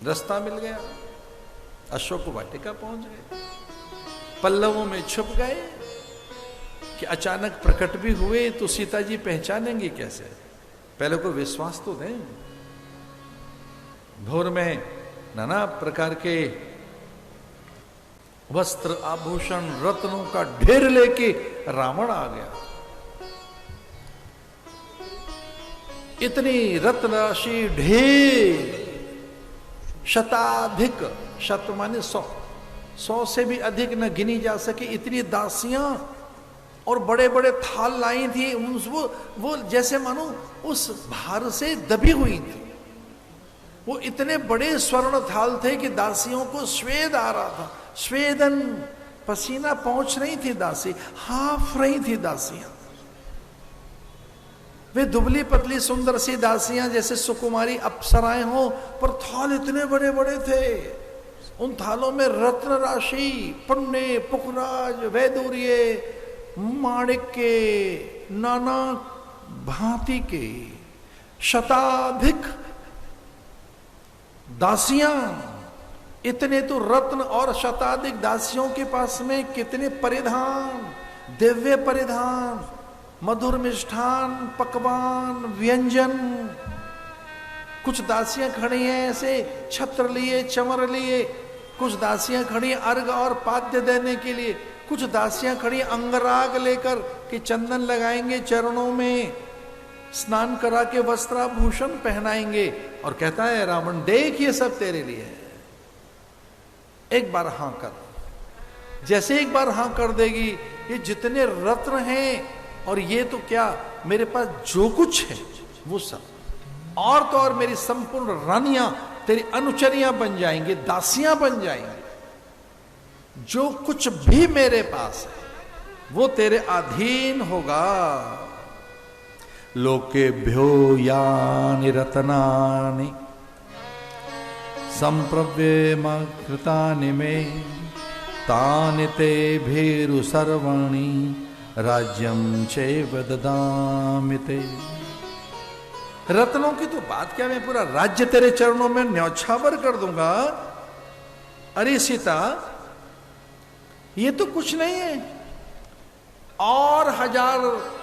रास्ता मिल गया, अशोक वाटिका पहुंच गए, पल्लवों में छुप गए कि अचानक प्रकट भी हुए तो सीता जी पहचानेंगे कैसे? पहले को विश्वास तो दें। भोर में नाना प्रकार के वस्त्र आभूषण रत्नों का ढेर लेके रावण आ गया। इतनी रत्न राशि ढेर, शताधिक, शत माने 100 से भी अधिक न गिनी जा सके इतनी दासियां और बड़े बड़े थाल लाई थी। वो जैसे मानो उस भार से दबी हुई थी। वो इतने बड़े स्वर्ण थाल थे कि दासियों को स्वेद आ रहा था, स्वेदन, पसीना पहुंच रही थी दासी, हाफ रही थी दासियां। वे दुबली पतली सुंदर सी दासियां जैसे सुकुमारी अप्सराएं हो, पर थाल इतने बड़े बड़े थे। उन थालों में रत्न राशि, पुण्य, पुखराज, वैदूर्य, माणिक के, नाना भांति के शताधिक दासियां। इतने तो रत्न और शताधिक दासियों के पास में कितने परिधान, दिव्य परिधान, मधुर मिष्ठान, पकवान, व्यंजन। कुछ दासियां खड़ी हैं ऐसे छत्र लिए, चमर लिए, कुछ दासियां खड़ी अर्घ और पाद्य देने के लिए, कुछ दासियां खड़ी अंगराग लेकर कि चंदन लगाएंगे चरणों में, स्नान करा के वस्त्राभूषण पहनाएंगे। और कहता है रावण, देख ये सब तेरे लिए है, एक बार हां कर। जैसे एक बार हां कर देगी, ये जितने रत्न हैं और ये तो क्या, मेरे पास जो कुछ है वो सब, और तो और मेरी संपूर्ण रानियां तेरी अनुचरियां बन जाएंगी, दासियां बन जाएंगी। जो कुछ भी मेरे पास है वो तेरे अधीन होगा। लोकेभ्यो यानि रत्नानि संप्रव्येमकृतानि मे तानि ते भीरु सर्वाणि राज्यं चैव ददामि ते। रत्नों की तो बात क्या, मैं पूरा राज्य तेरे चरणों में न्यौछावर कर दूंगा। अरे सीता, ये तो कुछ नहीं है, और 1000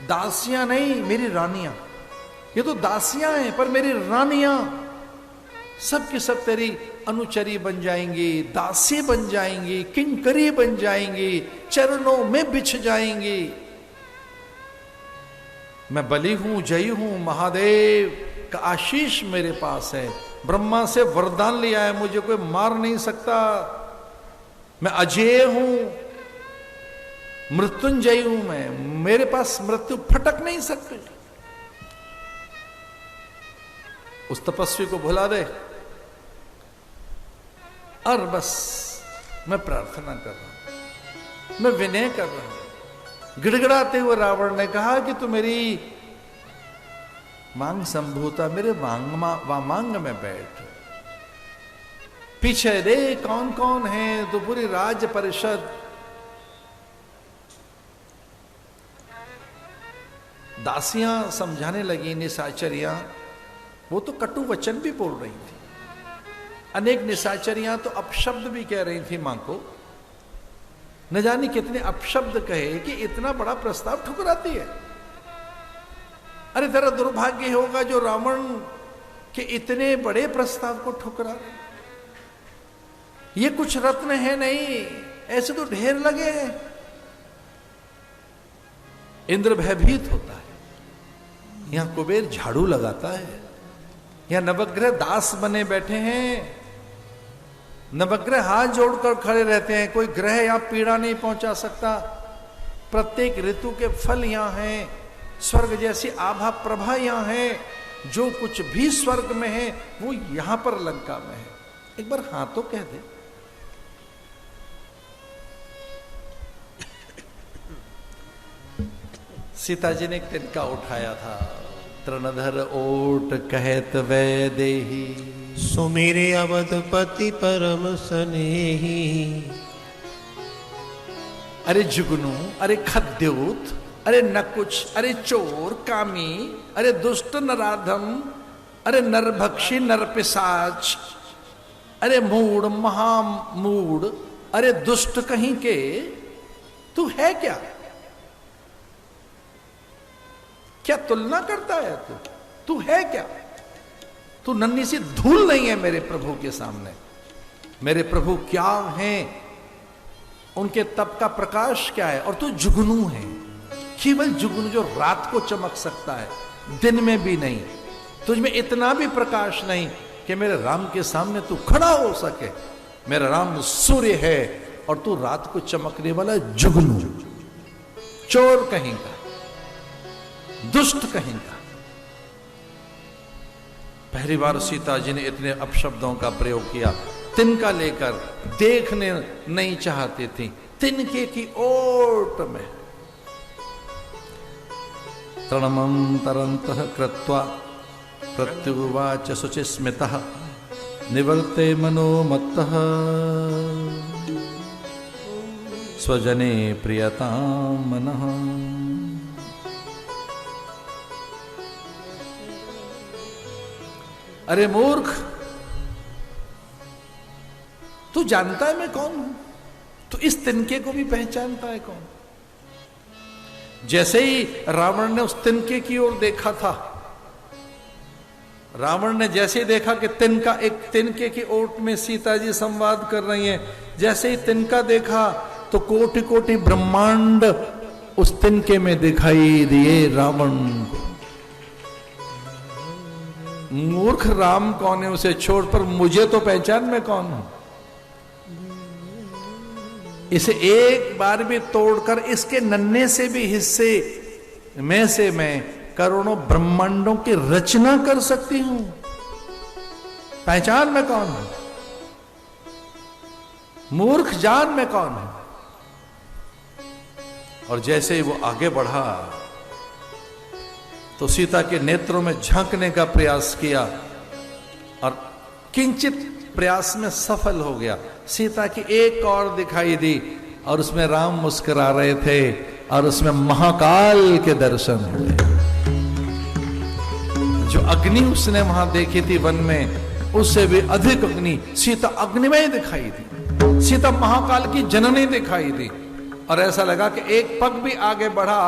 दासियां नहीं, मेरी रानियां। ये तो दासियां हैं पर मेरी रानियां सब की सब तेरी अनुचरी बन जाएंगी, दासी बन जाएंगी, किंकरी बन जाएंगी, चरणों में बिछ जाएंगी। मैं बलि हूं, जयी हूं, महादेव का आशीष मेरे पास है। ब्रह्मा से वरदान लिया है, मुझे कोई मार नहीं सकता। मैं अजेय हूं, मृत्युंजयी हूं मैं, मेरे पास मृत्यु फटक नहीं सकती। उस तपस्वी को भुला दे। और बस मैं प्रार्थना कर रहा हूं, मैं विनय कर रहा हूं। गिड़गिड़ाते हुए रावण ने कहा कि तू मेरी मांग संभूता, मेरे वामांग में बैठ। पीछे दे कौन कौन है, तो पूरी राज्य परिषद, दासियां समझाने लगी, निशाचरियां। वो तो कटु वचन भी बोल रही थी, अनेक निशाचरियां तो अपशब्द भी कह रही थी मां को। न जाने कितने अपशब्द कहे कि इतना बड़ा प्रस्ताव ठुकराती है। अरे तेरा दुर्भाग्य होगा जो रावण के इतने बड़े प्रस्ताव को ठुकरा। ये कुछ रत्न है नहीं, ऐसे तो ढेर लगे हैं। इंद्र भयभीत होता है, यहां कुबेर झाड़ू लगाता है, यहां नवग्रह दास बने बैठे हैं। नवग्रह हाथ जोड़कर खड़े रहते हैं, कोई ग्रह यहां पीड़ा नहीं पहुंचा सकता। प्रत्येक ऋतु के फल यहां हैं, स्वर्ग जैसी आभा प्रभा यहां है। जो कुछ भी स्वर्ग में है वो यहां पर लंका में है। एक बार हां तो कह दे। सीता जी ने एक तिनका उठाया था, तृणधर ओट कहत वै देही, सुमेरे अवधपति परम सनेही। अरे जुगनू, अरे खद्योत, अरे नकुच, अरे चोर, कामी, अरे दुष्ट नराधम, अरे नरभक्षी नरपिशाच, अरे मूढ़ महामूढ़, अरे दुष्ट कहीं के, तू है क्या? क्या तुलना करता है तू है क्या? तू नन्ही सी धूल नहीं है मेरे प्रभु के सामने। मेरे प्रभु क्या हैं, उनके तप का प्रकाश क्या है, और तू जुगनू है, केवल जुगनू जो रात को चमक सकता है, दिन में भी नहीं। तुझ में इतना भी प्रकाश नहीं कि मेरे राम के सामने तू खड़ा हो सके। मेरा राम सूर्य है और तू रात को चमकने वाला जुगनू, चोर कहीं का, दुष्ट कहीं का। पहली बार सीता जी ने इतने अपशब्दों का प्रयोग किया। तिनका लेकर देखने नहीं चाहती थी, तिनके की ओट में। तरणमंतरंतः कृत्वा प्रत्युवाच शुचिस्मितः निवर्ते मनोमत्तः स्वजने प्रियतां मनः। अरे मूर्ख, तू जानता है मैं कौन हूं? तू इस तिनके को भी पहचानता है कौन? जैसे ही रावण ने उस तिनके की ओर देखा था, रावण ने जैसे ही देखा कि तिनके की ओट में सीता जी संवाद कर रही हैं, जैसे ही तिनका देखा तो कोटि कोटि ब्रह्मांड उस तिनके में दिखाई दिए रावण को। मूर्ख, राम कौन है उसे छोड़, पर मुझे तो पहचान में कौन हूं। इसे एक बार भी तोड़कर इसके नन्हे से भी हिस्से में से मैं करोड़ों ब्रह्मांडों की रचना कर सकती हूं। पहचान में कौन हूं? मूर्ख, जान में कौन हूं? और जैसे ही वो आगे बढ़ा तो सीता के नेत्रों में झांकने का प्रयास किया और किंचित प्रयास में सफल हो गया। सीता की एक और दिखाई दी और उसमें राम मुस्कुरा रहे थे और उसमें महाकाल के दर्शन हुए। जो अग्नि उसने वहां देखी थी वन में, उससे भी अधिक अग्नि सीता अग्निमय दिखाई दी। सीता महाकाल की जननी दिखाई दी और ऐसा लगा कि एक पग भी आगे बढ़ा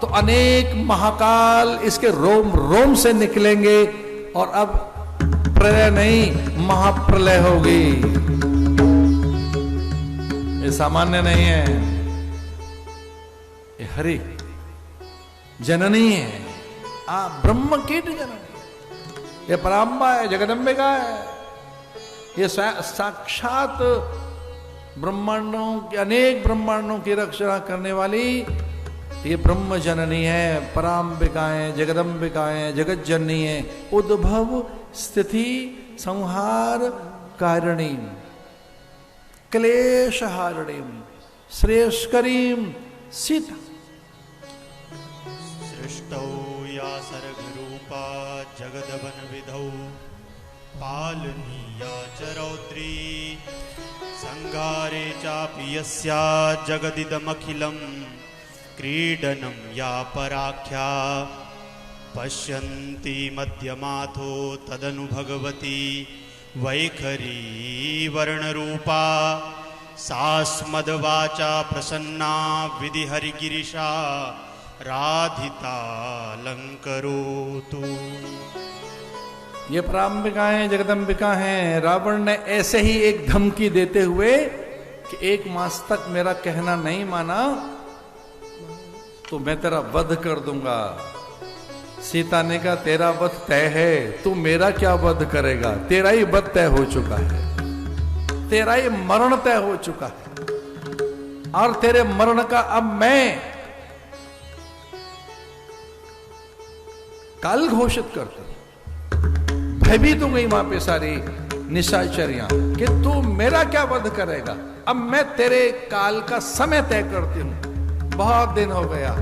तो अनेक महाकाल इसके रोम रोम से निकलेंगे और अब प्रलय नहीं, महाप्रलय होगी। ये सामान्य नहीं है, ये हरि जननी है, ब्रह्म कीट जननी, ये पराम्बा है, जगदम्बिका है। ये साक्षात ब्रह्मांडों के, अनेक ब्रह्मांडों की रक्षा करने वाली ये ब्रह्म जननी है, पराम्बिकाएं, जगदम्बिकाएं, जगत जननी है। उद्भव स्थिति संहार कारिणी, क्लेश हारिणी, श्रेष्ठकरीम सीता। सृष्टौ या सर्गरूपा जगदवन विधौ पालनीया च रौद्री संगारे चापि यस्या जगदिदमखिलं क्रीडनं या पराख्या पश्यन्ति मध्यमाथो तदनु भगवती वैखरी वर्णरूपा सास्मद्वाचा प्रसन्ना विधिहरिगिरिशा राधिता अलंकरोतु। ये पराम्बिकाएं जगदम्बिका हैं। रावण ने ऐसे ही एक धमकी देते हुए कि एक मास तक मेरा कहना नहीं माना तो मैं तेरा वध कर दूंगा। सीता ने कहा तेरा वध तय है, तू मेरा क्या वध करेगा? तेरा ही वध तय हो चुका है, तेरा ही मरण तय हो चुका है और तेरे मरण का अब मैं काल घोषित करता हूं। भयभीत हो गई वहां पे सारी निशाचरियां कि तू मेरा क्या वध करेगा। अब मैं तेरे काल का समय तय करती हूं। बहुत दिन हो गया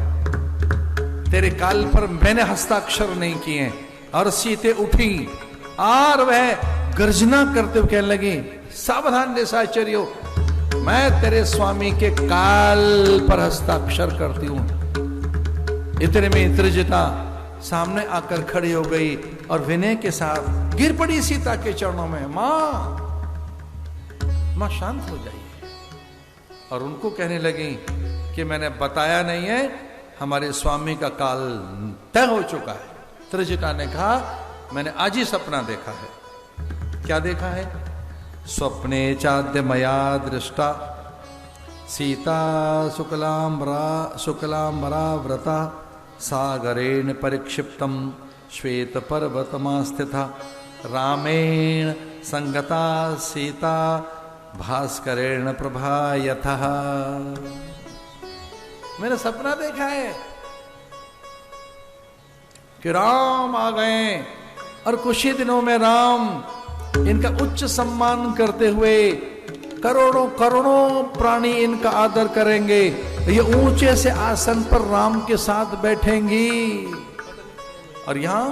तेरे काल पर मैंने हस्ताक्षर नहीं किए। और सीते उठी और वह गर्जना करते हुए कहने लगी, सावधान निशाचरियों, मैं तेरे स्वामी के काल पर हस्ताक्षर करती हूं। इतने में त्रिजटा सामने आकर खड़ी हो गई और विनय के साथ गिर पड़ी सीता के चरणों में, मां शांत हो जाइए। और उनको कहने लगी कि मैंने बताया नहीं है, हमारे स्वामी का काल तय हो चुका है। त्रिजटा ने कहा मैंने आज ही सपना देखा है। क्या देखा है? स्वप्ने चाद्य मया दृष्टा सीता शुक्लांबरा व्रता सागरेण परिक्षिप्तम श्वेत पर्वतमास्थिता रामेण संगता सीता भास्करेण प्रभा यथः। मैंने सपना देखा है कि राम आ गए और कुछ ही दिनों में राम इनका उच्च सम्मान करते हुए करोड़ों करोड़ों प्राणी इनका आदर करेंगे। ये ऊंचे से आसन पर राम के साथ बैठेंगी और यहां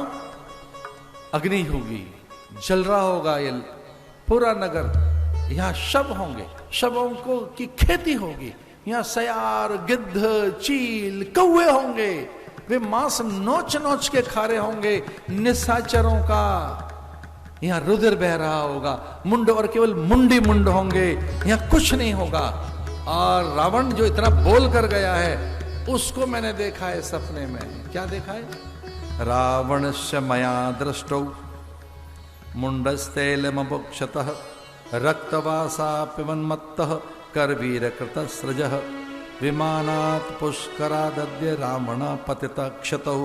अग्नि होगी, जल रहा होगा ये पूरा नगर। यहां शव होंगे, शवों को की खेती होगी। यहां सयार, गिद्ध, चील, कौवे होंगे। वे मांस नोच नोच के खा रहे होंगे निशाचरों का। यहां रुधिर बह रहा होगा, मुंड और केवल मुंडी मुंड होंगे, यहां कुछ नहीं होगा। और रावण जो इतना बोल कर गया है उसको मैंने देखा है सपने में। क्या देखा है? रावणस्य मया दृष्टौ मुंडस्तैलमभुक्षतः रक्तवासा पिबन्मत्तः करवीरकृतस्रजः विमानात् पुष्करादद्य रावण पतितः क्षतौ।